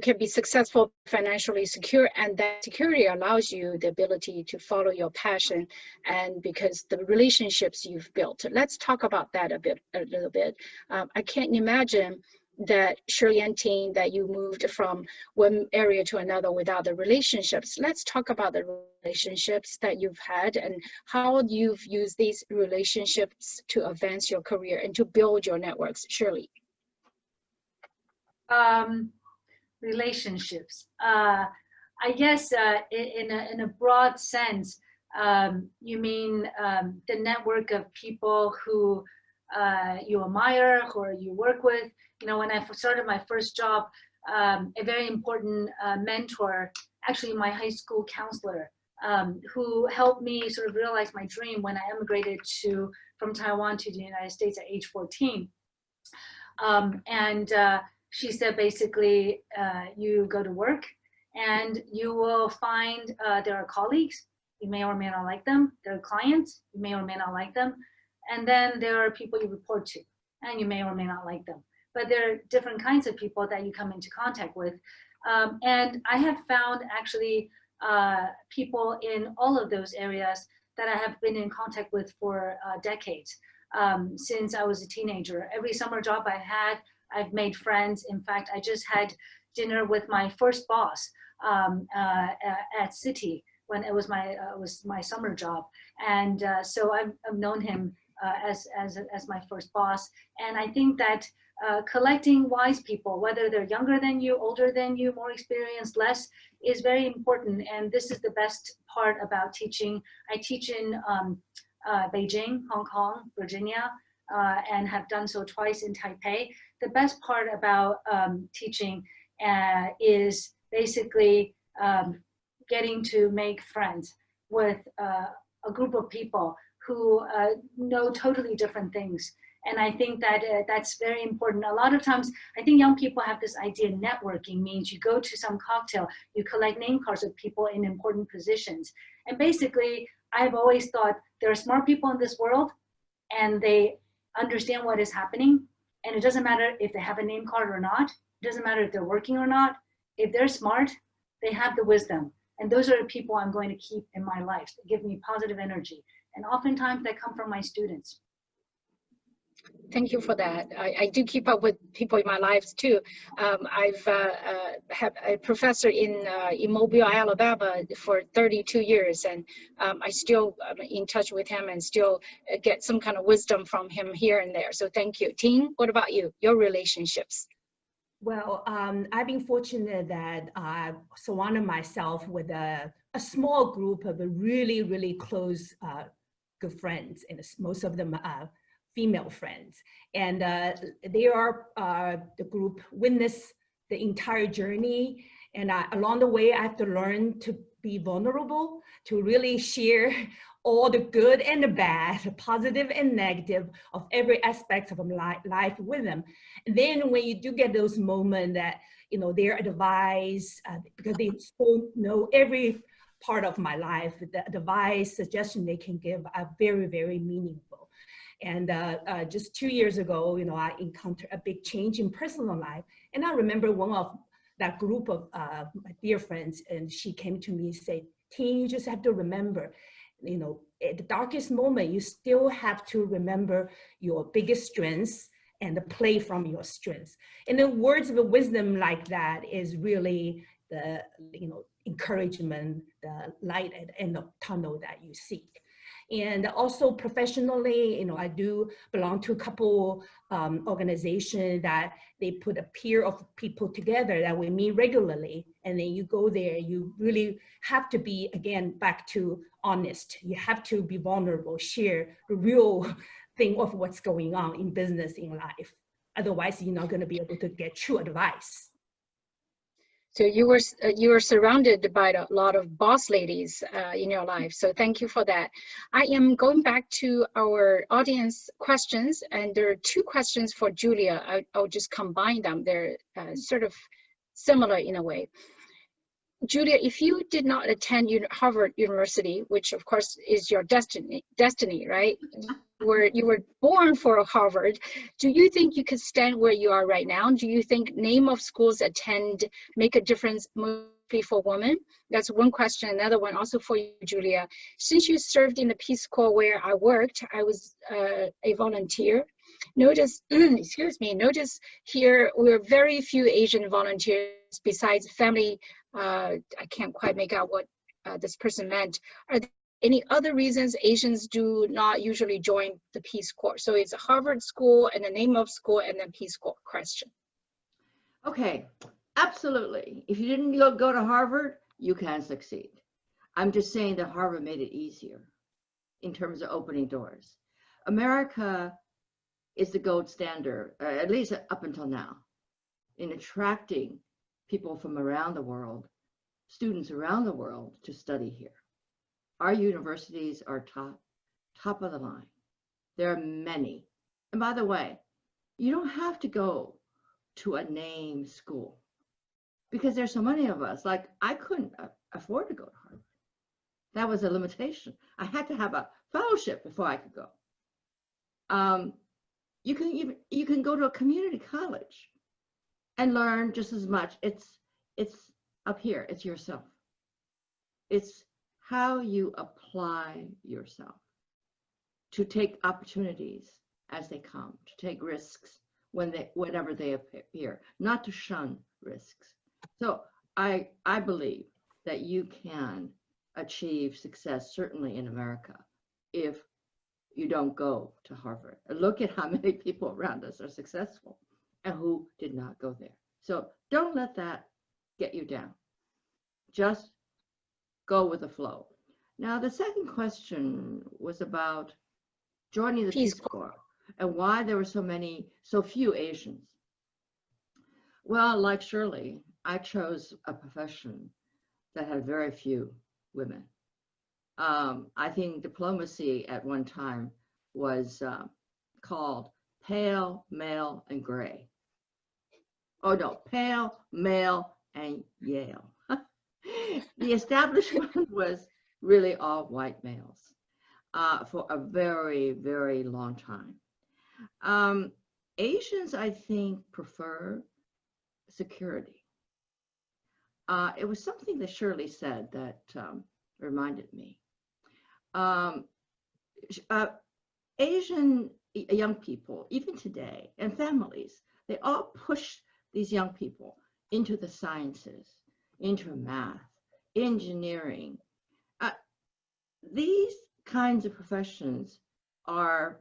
can be successful, financially secure, and that security allows you the ability to follow your passion, and because the relationships you've built. Let's talk about that a little bit. I can't imagine that Shirley and Ting, that you moved from one area to another without the relationships. Let's talk about the relationships that you've had and how you've used these relationships to advance your career and to build your networks. Shirley. Relationships. I guess in a broad sense, you mean the network of people who you admire or you work with. When I started my first job, a very important mentor, actually my high school counselor, who helped me sort of realize my dream when I emigrated from Taiwan to the United States at age 14. She said, basically, you go to work and you will find there are colleagues, you may or may not like them. There are clients, you may or may not like them. And then there are people you report to, and you may or may not like them. But there are different kinds of people that you come into contact with. And I have found actually people in all of those areas that I have been in contact with for decades, since I was a teenager. Every summer job I had, I've made friends. In fact, I just had dinner with my first boss at Citi when it was my summer job, and so I've known him as my first boss. And I think that collecting wise people, whether they're younger than you, older than you, more experienced, less, is very important. And this is the best part about teaching. I teach in Beijing, Hong Kong, Virginia, and have done so twice in Taipei. the best part about teaching is basically getting to make friends with a group of people who know totally different things. And I think that that's very important. A lot of times, I think young people have this idea networking means you go to some cocktail, you collect name cards of people in important positions. And basically, I've always thought there are smart people in this world and they understand what is happening. And it doesn't matter if they have a name card or not. It doesn't matter if they're working or not. If they're smart, they have the wisdom. And those are the people I'm going to keep in my life. They give me positive energy. And oftentimes they come from my students. Thank you for that. I do keep up with people in my lives too. I've had a professor in Mobile, Alabama for 32 years, and I still am in touch with him and still get some kind of wisdom from him here and there. So thank you. Ting, what about you, your relationships? Well, I've been fortunate that I surrounded myself with a small group of really, really close, good friends, and most of them are female friends. And they are the group witness the entire journey. And along the way, I have to learn to be vulnerable, to really share all the good and the bad, the positive and negative of every aspect of my life with them. And then when you do get those moments that, you know, their advice, because they so know every part of my life, the advice, suggestion they can give are very, very meaningful. And just 2 years ago, you know, I encountered a big change in personal life. And I remember one of that group of my dear friends, and she came to me and said, Ting, you just have to remember, you know, at the darkest moment, you still have to remember your biggest strengths and play from your strengths. And the words of wisdom like that is really the, you know, encouragement, the light at the end of the tunnel that you seek. And also professionally, you know, I do belong to a couple organizations that they put a peer of people together that we meet regularly. And then you go there, you really have to be, again, back to honest. You have to be vulnerable, share the real thing of what's going on in business, in life. Otherwise, you're not going to be able to get true advice. So you were surrounded by a lot of boss ladies in your life. So thank you for that. I am going back to our audience questions, and there are 2 questions for Julia. I'll just combine them. They're sort of similar in a way. Julia, if you did not attend Harvard University, which of course is your destiny, right? You were born for Harvard. Do you think you could stand where you are right now? Do you think name of schools attend make a difference mostly for women? That's one question. Another one also for you, Julia. Since you served in the Peace Corps where I worked, I was a volunteer. Notice, excuse me, notice here we're very few Asian volunteers besides family. I can't quite make out what this person meant. Are there any other reasons Asians do not usually join the Peace Corps? So it's a Harvard school and the name of school and then Peace Corps question. Okay, absolutely. If you didn't go to Harvard, you can succeed. I'm just saying that Harvard made it easier in terms of opening doors. America is the gold standard, at least up until now, in attracting people from around the world, students around the world to study here. Our universities are top of the line. There are many. And by the way, you don't have to go to a name school because there's so many of us. Like, I couldn't afford to go to Harvard. That was a limitation. I had to have a fellowship before I could go. You can go to a community college and learn just as much. It's up here. It's yourself. It's how you apply yourself to take opportunities as they come, to take risks whenever they appear, not to shun risks. So I believe that you can achieve success, certainly in America, if you don't go to Harvard. Look at how many people around us are successful and who did not go there. So don't let that get you down. Just go with the flow. Now, the second question was about joining the Peace Corps and why there were so few Asians. Well, like Shirley, I chose a profession that had very few women. I think diplomacy at one time was called pale, male, and gray. Oh no, pale, male, and Yale. The establishment was really all white males for a very, very long time. Asians, I think, prefer security. It was something that Shirley said that reminded me. Asian young people, even today, and families, they all push these young people into the sciences, into math, engineering. These kinds of professions are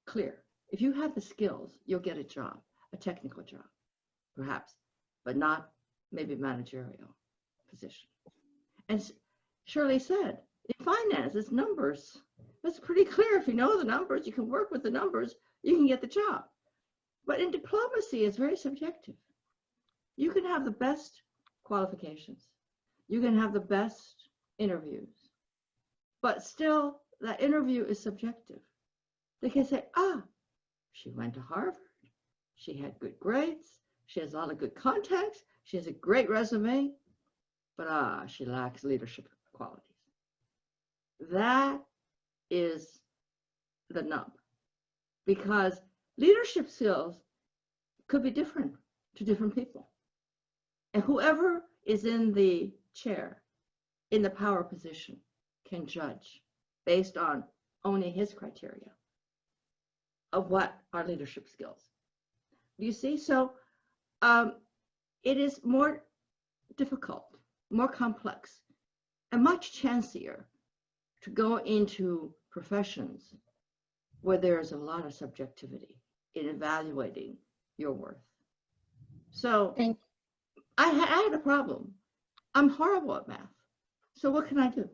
clear. If you have the skills, you'll get a job, a technical job, perhaps, but not maybe managerial position. And Shirley said, in finance, it's numbers. That's pretty clear. If you know the numbers, you can work with the numbers, you can get the job. But in diplomacy, it's very subjective. You can have the best qualifications. You can have the best interviews. But still, that interview is subjective. They can say, she went to Harvard. She had good grades. She has a lot of good contacts. She has a great resume. But she lacks leadership qualities. That is the nub. Because leadership skills could be different to different people. And whoever is in the chair, in the power position, can judge based on only his criteria of what are leadership skills. Do you see? So it is more difficult, more complex, and much chancier to go into professions where there is a lot of subjectivity in evaluating your worth. So I had a problem. I'm horrible at math. So what can I do?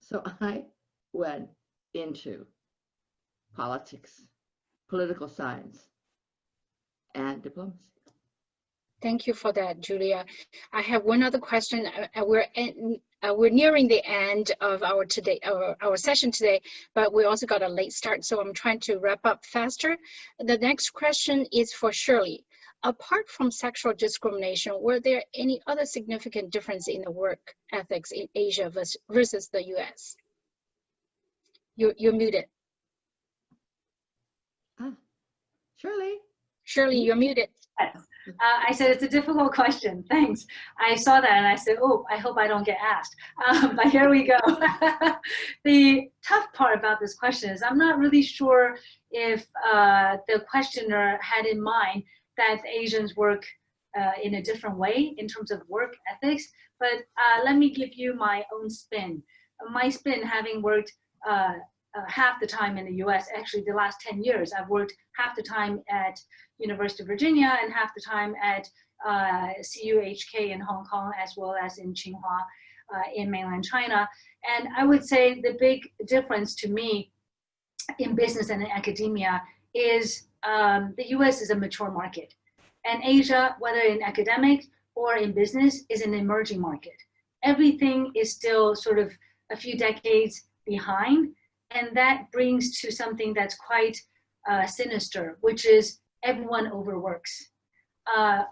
So I went into politics, political science, and diplomacy. Thank you for that, Julia. I have one other question. We're nearing the end of our session today, but we also got a late start, so I'm trying to wrap up faster. The next question is for Shirley. Apart from sexual discrimination, were there any other significant difference in the work ethics in Asia versus the US? You're muted. Shirley. Shirley, you're muted. Yes. I said, it's a difficult question. Thanks. I saw that and I said, oh, I hope I don't get asked. But here we go. The tough part about this question is I'm not really sure if the questioner had in mind that Asians work in a different way in terms of work ethics. But let me give you my own spin. My spin, having worked half the time in the US, actually the last 10 years, I've worked half the time at University of Virginia and half the time at CUHK in Hong Kong, as well as in Tsinghua in mainland China. And I would say the big difference to me in business and in academia is the US is a mature market. And Asia, whether in academic or in business, is an emerging market. Everything is still sort of a few decades behind. And that brings to something that's quite sinister, which is everyone overworks.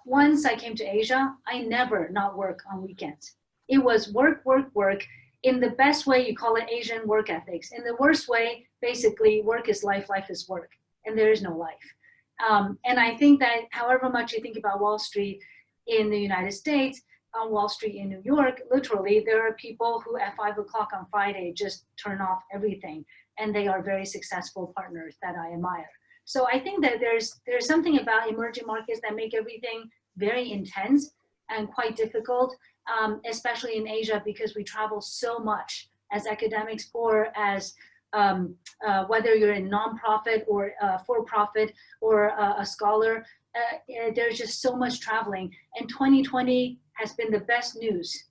Once I came to Asia, I never not work on weekends. It was work, work, work. In the best way, you call it Asian work ethics. In the worst way, basically, work is life, life is work, and there is no life. And I think that however much you think about Wall Street in the United States, on Wall Street in New York, literally, there are people who at 5 o'clock on Friday just turn off everything, and they are very successful partners that I admire. So I think that there's something about emerging markets that make everything very intense and quite difficult, especially in Asia, because we travel so much as academics or as whether you're in nonprofit or for-profit or a scholar, there's just so much traveling. And 2020 has been the best news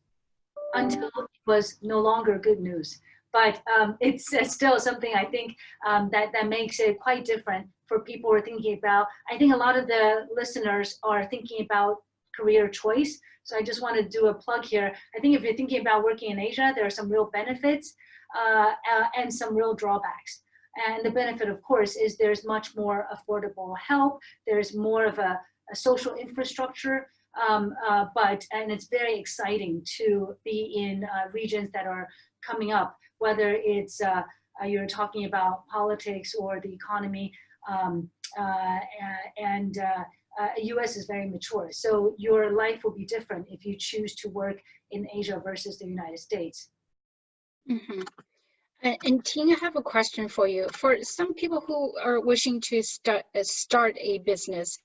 until it was no longer good news. But it's still something I think that makes it quite different for people who are thinking about. I think a lot of the listeners are thinking about career choice. So I just want to do a plug here. I think if you're thinking about working in Asia, there are some real benefits and some real drawbacks. And the benefit, of course, is there's much more affordable help. There's more of a social infrastructure, and it's very exciting to be in regions that are coming up, whether it's you're talking about politics or the economy, US is very mature. So your life will be different if you choose to work in Asia versus the United States. Mm-hmm. And Ting, I have a question for you. For some people who are wishing to start a business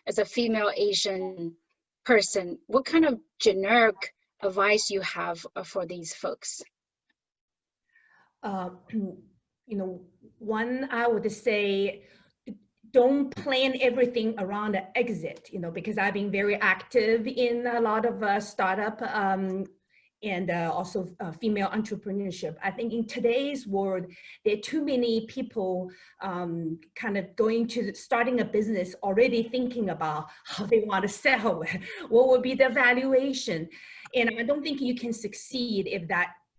as a female Asian person, what kind of generic advice you have for these folks? One, I would say, don't plan everything around the exit, because I've been very active in a lot of startup and also female entrepreneurship. I think in today's world, there are too many people kind of starting a business already thinking about how they want to sell, what would be the valuation. And I don't think you can succeed if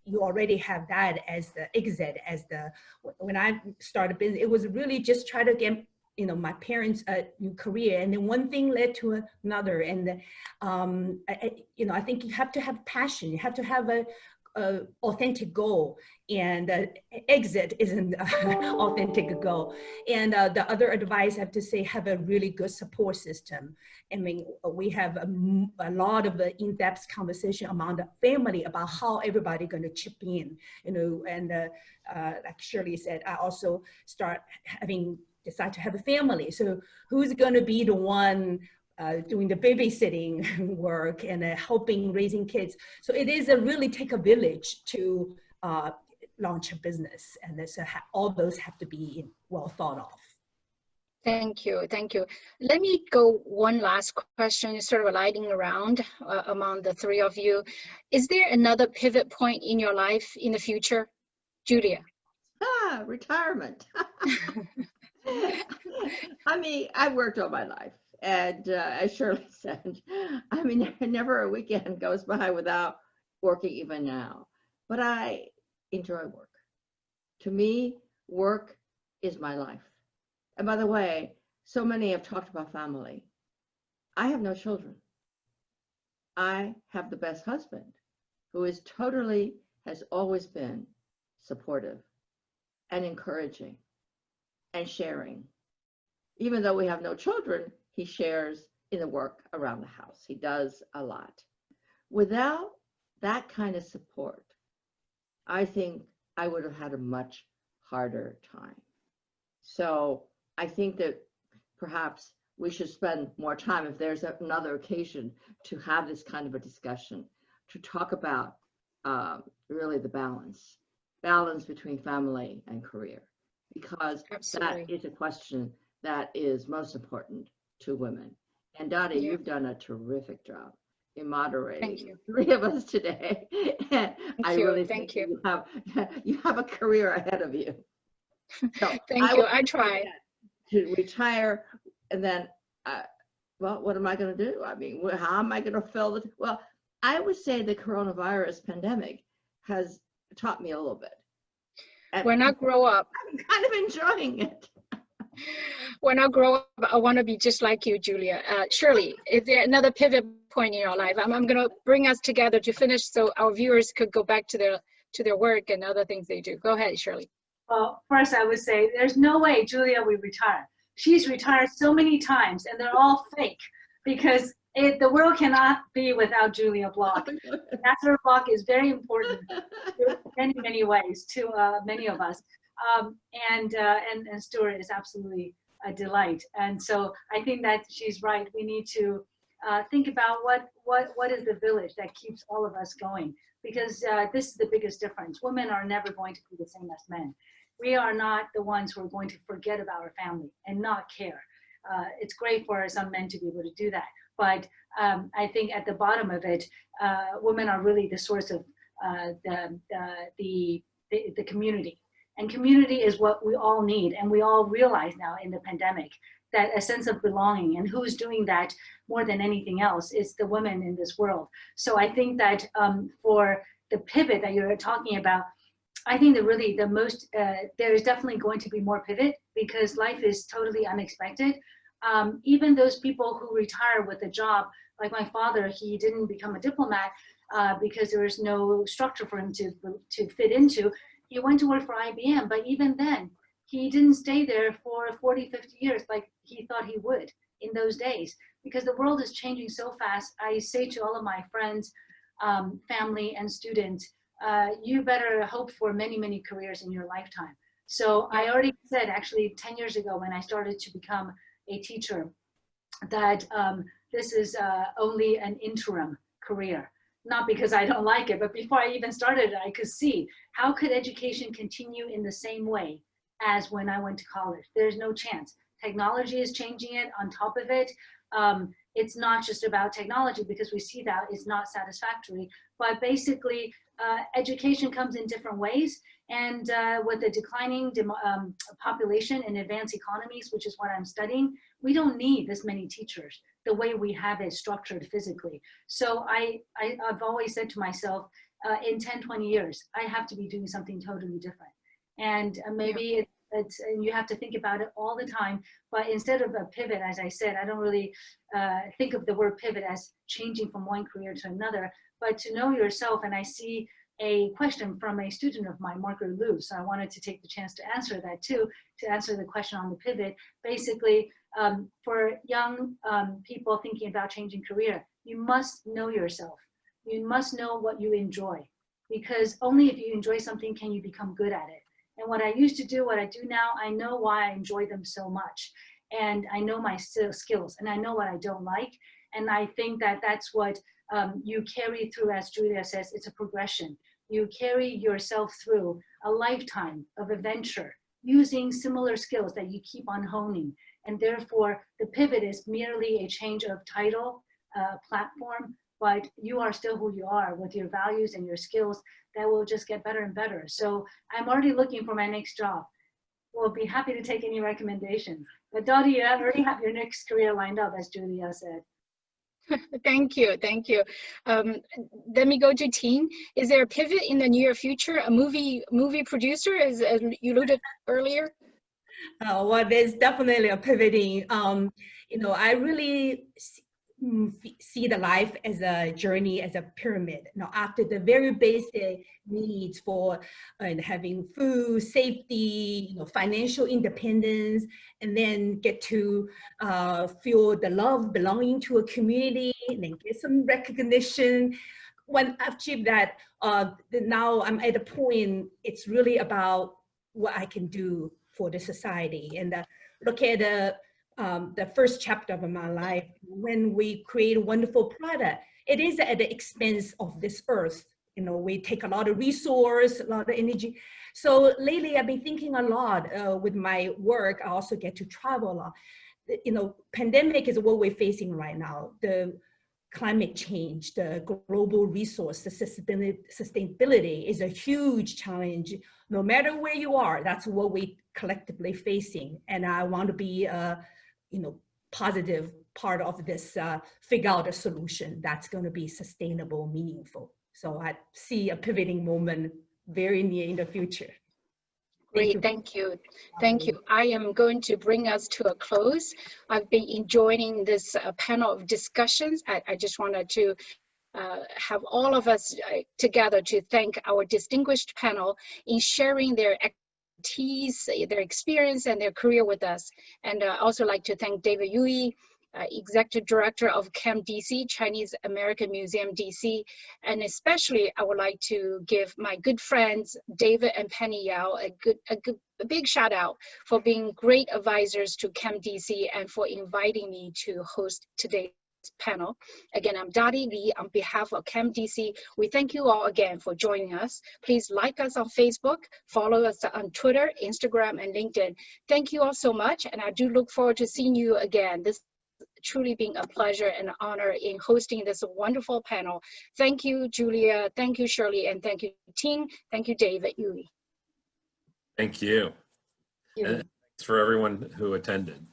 you already have that as the exit. When I started business, it was really just try to get my parents' new career, and then one thing led to another. And I think you have to have passion. You have to have a authentic goal, and exit isn't an authentic goal. And the other advice I have to say, have a really good support system. I mean, we have a lot of in-depth conversation among the family about how everybody going to chip in, and like Shirley said, I also decide to have a family. So who's going to be the one doing the babysitting work and helping raising kids? So it is really take a village to launch a business, and all those have to be well thought of. Thank you. Let me go one last question, sort of a lightning round among the three of you. Is there another pivot point in your life in the future? Julia. Retirement. I mean, I've worked all my life, and as Shirley said, I mean, never a weekend goes by without working, even now. But I enjoy work. To me, work is my life. And by the way, so many have talked about family. I have no children. I have the best husband, who has always been supportive and encouraging and sharing. Even though we have no children, he shares in the work around the house. He does a lot. Without that kind of support, I think I would have had a much harder time. So I think that perhaps we should spend more time, if there's another occasion, to have this kind of a discussion, to talk about really the balance between family and career. Because Absolutely. That is a question that is most important to women. And Dottie, You've done a terrific job in moderating three of us today. And I really think you have a career ahead of you. So Thank you. I try to retire, and then, well, what am I going to do? I mean, how am I going to fill it? Well, I would say the coronavirus pandemic has taught me a little bit. When I grow up, I'm kind of enjoying it. When I grow up, I want to be just like you, Julia. Shirley, is there another pivot point in your life? I'm going to bring us together to finish so our viewers could go back to their work and other things they do. Go ahead, Shirley. Well, first I would say there's no way Julia will retire. She's retired so many times, and they're all fake, because the world cannot be without Julia Bloch. Ambassador Bloch is very important in many ways to many of us. And Stuart is absolutely a delight. And so I think that she's right. We need to think about what is the village that keeps all of us going, because this is the biggest difference. Women are never going to be the same as men. We are not the ones who are going to forget about our family and not care. It's great for some men to be able to do that. But I think at the bottom of it, women are really the source of the community. And community is what we all need. And we all realize now in the pandemic that a sense of belonging. And who's doing that more than anything else? It's the women in this world. So I think that for the pivot that you're talking about, I think that really the most, there is definitely going to be more pivot because life is totally unexpected. Even those people who retire with a job, like my father, he didn't become a diplomat because there was no structure for him to fit into. He went to work for IBM, but even then, he didn't stay there for 40, 50 years like he thought he would in those days, because the world is changing so fast. I say to all of my friends, family, and students, you better hope for many, many careers in your lifetime. So I already said, actually 10 years ago when I started to become a teacher, that this is only an interim career. Not because I don't like it, but before I even started, I could see how could education continue in the same way as when I went to college. There's no chance. Technology is changing it on top of it. It's not just about technology because we see that it's not satisfactory, but basically education comes in different ways. And with the declining population in advanced economies, which is what I'm studying, we don't need this many teachers the way we have it structured physically. So I've always said to myself, in 10, 20 years, I have to be doing something totally different. And maybe it's, and you have to think about it all the time, but instead of a pivot, as I said, I don't really think of the word pivot as changing from one career to another, but to know yourself. And I see a question from a student of mine, Margaret Liu, so I wanted to take the chance to answer that too, to answer the question on the pivot. Basically, for young people thinking about changing career, you must know yourself. You must know what you enjoy, because only if you enjoy something can you become good at it. And what I used to do, what I do now, I know why I enjoy them so much. And I know my skills, and I know what I don't like. And I think that that's what you carry through, as Julia says, it's a progression. You carry yourself through a lifetime of adventure using similar skills that you keep on honing. And therefore, the pivot is merely a change of title, platform, but you are still who you are with your values and your skills that will just get better and better. So I'm already looking for my next job. We'll be happy to take any recommendations. But Dottie, you already have your next career lined up, as Julia said. Thank you, thank you. Let me go to Ting. Is there a pivot in the near future? A movie producer, as you alluded earlier? Well, there's definitely a pivoting. You know, I really see the life as a journey, as a pyramid. Now, after the very basic needs for having food, safety, you know, financial independence, and then get to feel the love belonging to a community, and then get some recognition. When I've achieved that, now I'm at a point, it's really about what I can do for the society. And look at the first chapter of my life, when we create a wonderful product, it is at the expense of this earth. You know, we take a lot of resource, a lot of energy. So lately I've been thinking a lot with my work. I also get to travel a lot. You know, pandemic is what we're facing right now. The climate change, the global resource, the sustainability is a huge challenge. No matter where you are, that's what we collectively facing. And I want to be you know, positive part of this, figure out a solution that's going to be sustainable, meaningful. So I see a pivoting moment very near in the future. Great, thank you. Thank you. I am going to bring us to a close. I've been enjoying this panel of discussions. I just wanted to have all of us together to thank our distinguished panel in sharing their expertise, their experience, and their career with us. And I also like to thank David Yui, Executive Director of CAM-DC, Chinese American Museum DC. And especially I would like to give my good friends, David and Penny Yao, a big shout out for being great advisors to CAM-DC and for inviting me to host today's panel. Again, I'm Dottie Li on behalf of CAM-DC. We thank you all again for joining us. Please like us on Facebook, follow us on Twitter, Instagram, and LinkedIn. Thank you all so much, and I do look forward to seeing you again. This truly being a pleasure and honor in hosting this wonderful panel. Thank you, Julia. Thank you, Shirley. And thank you, Ting. Thank you, David Yui. Thank you. And thanks for everyone who attended.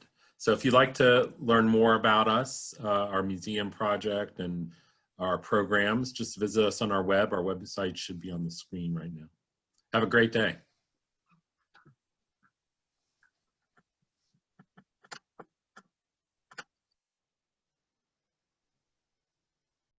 So if you'd like to learn more about us, our museum project and our programs, just visit us on our web. Our website should be on the screen right now. Have a great day.